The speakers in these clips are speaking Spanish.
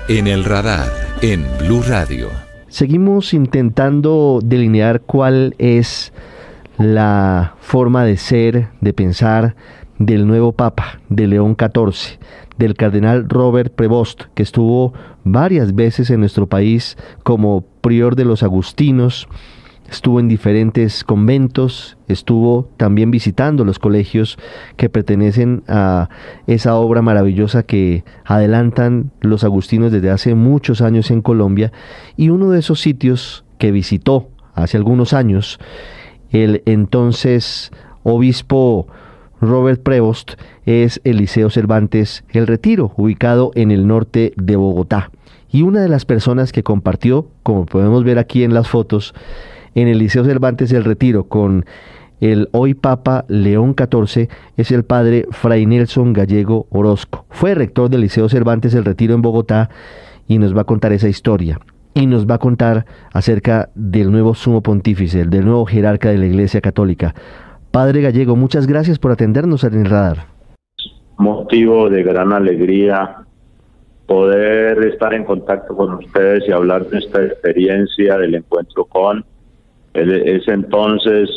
En el radar, en Blue Radio. Seguimos intentando delinear cuál es la forma de ser, de pensar del nuevo Papa, de León XIV, del cardenal Robert Prevost, que estuvo varias veces en nuestro país como prior de los agustinos, estuvo en diferentes conventos, estuvo también visitando los colegios que pertenecen a esa obra maravillosa que adelantan los agustinos desde hace muchos años en Colombia, y uno de esos sitios que visitó hace algunos años el entonces obispo Robert Prevost es el Liceo Cervantes El Retiro, ubicado en el norte de Bogotá. Y una de las personas que compartió, como podemos ver aquí en las fotos, en el Liceo Cervantes El Retiro con el hoy Papa León XIV, es el padre Fray Nelson Gallego Orozco. Fue rector del Liceo Cervantes El Retiro en Bogotá y nos va a contar esa historia. Y nos va a contar acerca del nuevo sumo pontífice, del nuevo jerarca de la Iglesia Católica. Padre Gallego, muchas gracias por atendernos en el radar. Motivo de gran alegría poder estar en contacto con ustedes y hablar de esta experiencia del encuentro con ese entonces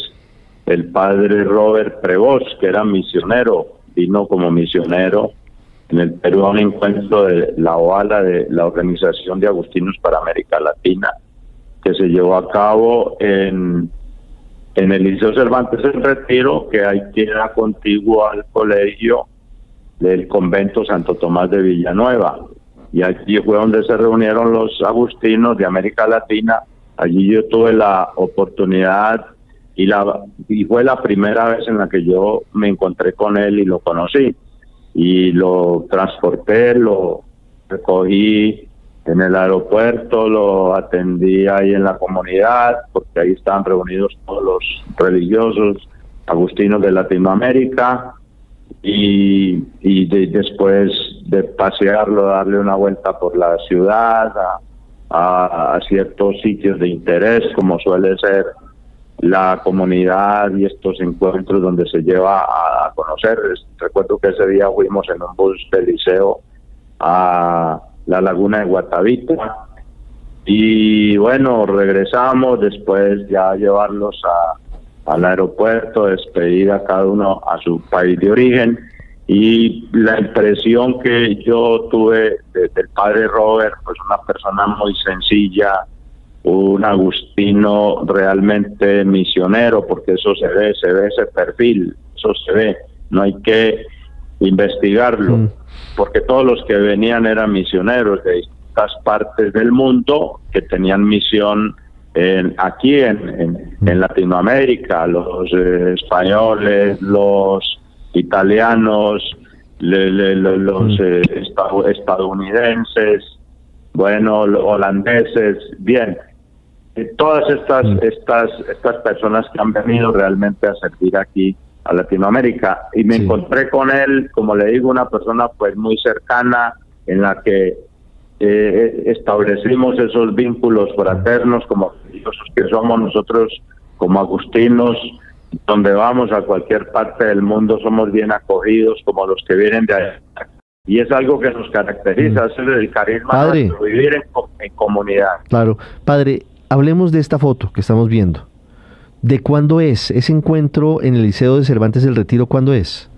el padre Robert Prevost, que era misionero, vino como misionero en el Perú a un encuentro de la OALA, de la Organización de Agustinos para América Latina, que se llevó a cabo en el Liceo Cervantes El Retiro, que ahí queda contiguo al colegio del convento Santo Tomás de Villanueva. Y allí fue donde se reunieron los agustinos de América Latina. Allí yo tuve la oportunidad y fue la primera vez en la que yo me encontré con él y lo conocí. Y lo transporté, lo recogí en el aeropuerto, lo atendí ahí en la comunidad, porque ahí estaban reunidos todos los religiosos agustinos de Latinoamérica, y después de pasearlo, darle una vuelta por la ciudad, a ciertos sitios de interés, como suele ser la comunidad y estos encuentros donde se lleva a conocer. Recuerdo que ese día fuimos en un bus del liceo a la laguna de Guatavita, y bueno, regresamos después ya a llevarlos al aeropuerto, despedir a cada uno a su país de origen. Y la impresión que yo tuve del padre Robert, pues una persona muy sencilla, un agustino realmente misionero, porque eso se ve ese perfil, eso se ve, no hay que investigarlo, porque todos los que venían eran misioneros de distintas partes del mundo que tenían misión aquí en Latinoamérica, los españoles, los italianos, los estadounidenses, bueno, los holandeses, bien, todas estas personas que han venido realmente a servir aquí a Latinoamérica. Y me encontré con él, como le digo, una persona pues muy cercana, en la que establecimos esos vínculos fraternos como religiosos que somos nosotros como agustinos. Donde vamos, a cualquier parte del mundo, somos bien acogidos como los que vienen de allá. Y es algo que nos caracteriza, es el carisma de vivir en comunidad. Claro. Padre, hablemos de esta foto que estamos viendo. ¿De cuándo es ese encuentro en el Liceo de Cervantes del Retiro? ¿Cuándo es?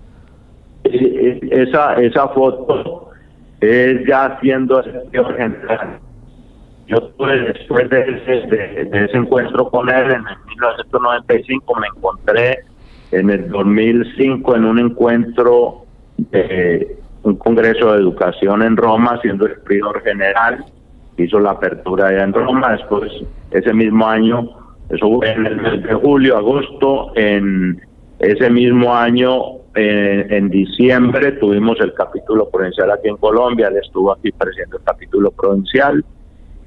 Esa foto es ya siendo asesor general. Yo tuve, después de ese encuentro con él en el 1995, me encontré en el 2005 en un encuentro de un congreso de educación en Roma, siendo el prior general. Hizo la apertura allá en Roma. Después, ese mismo año, eso fue en el mes de julio, agosto, en ese mismo año, en diciembre, tuvimos el capítulo provincial aquí en Colombia. Él estuvo aquí presidiendo el capítulo provincial.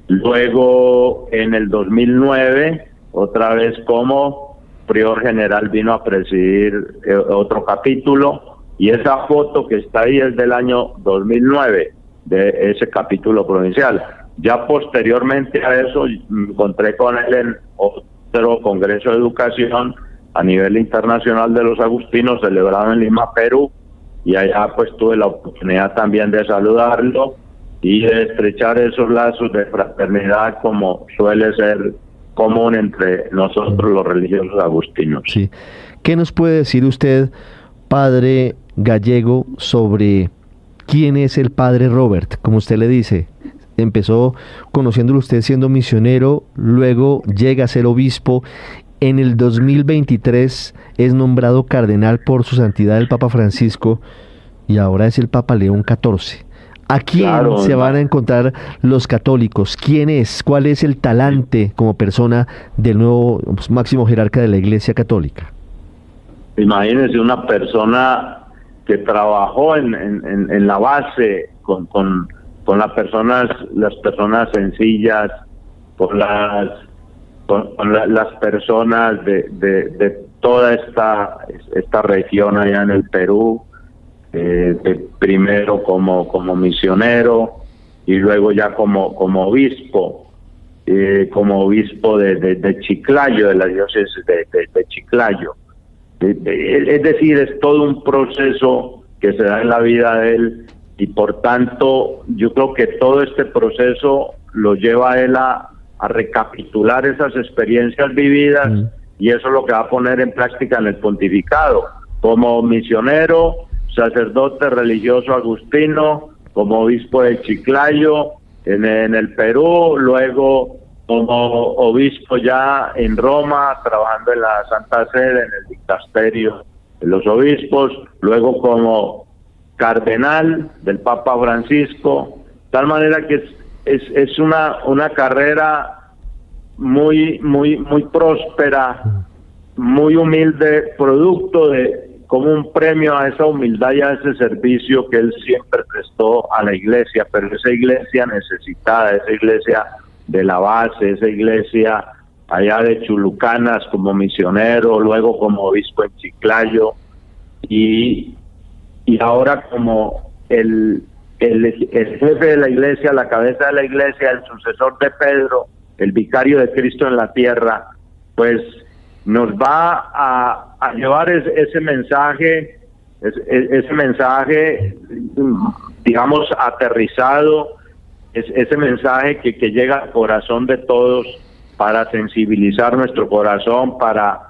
Luego, en el 2009, otra vez como prior general, vino a presidir otro capítulo, y esa foto que está ahí es del año 2009, de ese capítulo provincial. Ya posteriormente a eso, me encontré con él en otro congreso de educación a nivel internacional de los agustinos, celebrado en Lima, Perú, y allá pues tuve la oportunidad también de saludarlo. y de estrechar esos lazos de fraternidad como suele ser común entre nosotros los religiosos agustinos. Sí. ¿Qué nos puede decir usted, padre Gallego, sobre quién es el padre Robert? Como usted le dice, empezó conociéndolo usted siendo misionero, luego llega a ser obispo. En el 2023 es nombrado cardenal por su santidad el Papa Francisco y ahora es el Papa León XIV. ¿A quién se van a encontrar los católicos? ¿Quién es? ¿Cuál es el talante como persona del nuevo máximo jerarca de la Iglesia Católica? Imagínense una persona que trabajó en la base con las personas sencillas, con las personas de toda esta región allá en el Perú. Primero como misionero y luego ya como obispo de Chiclayo, de la diócesis de Chiclayo. Es decir, es todo un proceso que se da en la vida de él y por tanto yo creo que todo este proceso lo lleva a él a recapitular esas experiencias vividas y eso es lo que va a poner en práctica en el pontificado como misionero, sacerdote religioso agustino, como obispo de Chiclayo en el Perú, luego como obispo ya en Roma, trabajando en la Santa Sede, en el dicasterio de los obispos, luego como cardenal del Papa Francisco, de tal manera que es una carrera muy próspera, muy humilde, producto de como un premio a esa humildad y a ese servicio que él siempre prestó a la iglesia, pero esa iglesia necesitada, esa iglesia de la base, esa iglesia allá de Chulucanas como misionero, luego como obispo en Chiclayo y ahora como el jefe de la iglesia, la cabeza de la iglesia, el sucesor de Pedro, el vicario de Cristo en la tierra, pues nos va a llevar ese mensaje, digamos, aterrizado, ese mensaje que llega al corazón de todos para sensibilizar nuestro corazón, para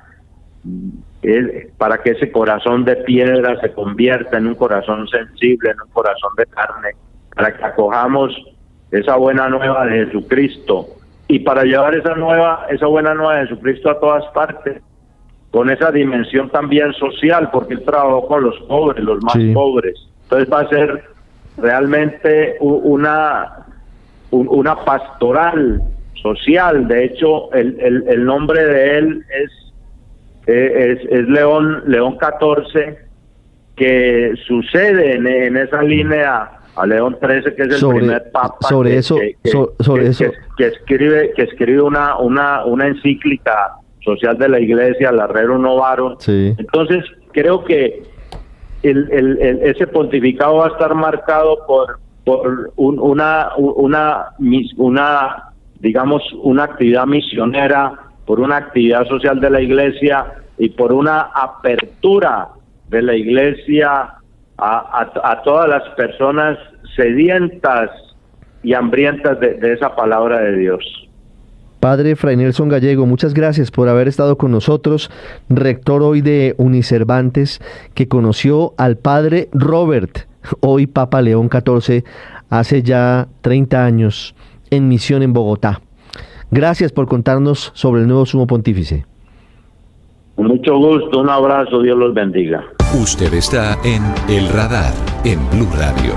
que ese corazón de piedra se convierta en un corazón sensible, en un corazón de carne, para que acojamos esa buena nueva de Jesucristo y para llevar esa buena nueva de Jesucristo a todas partes, con esa dimensión también social, porque él trabajó con los pobres, los más pobres. Entonces va a ser realmente una pastoral social. De hecho, el nombre de él es León XIV, que sucede en esa línea a León XIII, que es el primer papa que escribe una encíclica social de la iglesia, la Rerum Novarum. Entonces creo que ese pontificado va a estar marcado por una actividad misionera, por una actividad social de la iglesia y por una apertura de la iglesia a todas las personas sedientas y hambrientas de esa palabra de Dios. Padre Fray Nelson Gallego, muchas gracias por haber estado con nosotros, rector hoy de Unicervantes, que conoció al padre Robert, hoy Papa León XIV, hace ya 30 años, en misión en Bogotá. Gracias por contarnos sobre el nuevo Sumo Pontífice. Con mucho gusto, un abrazo, Dios los bendiga. Usted está en El Radar, en Blue Radio.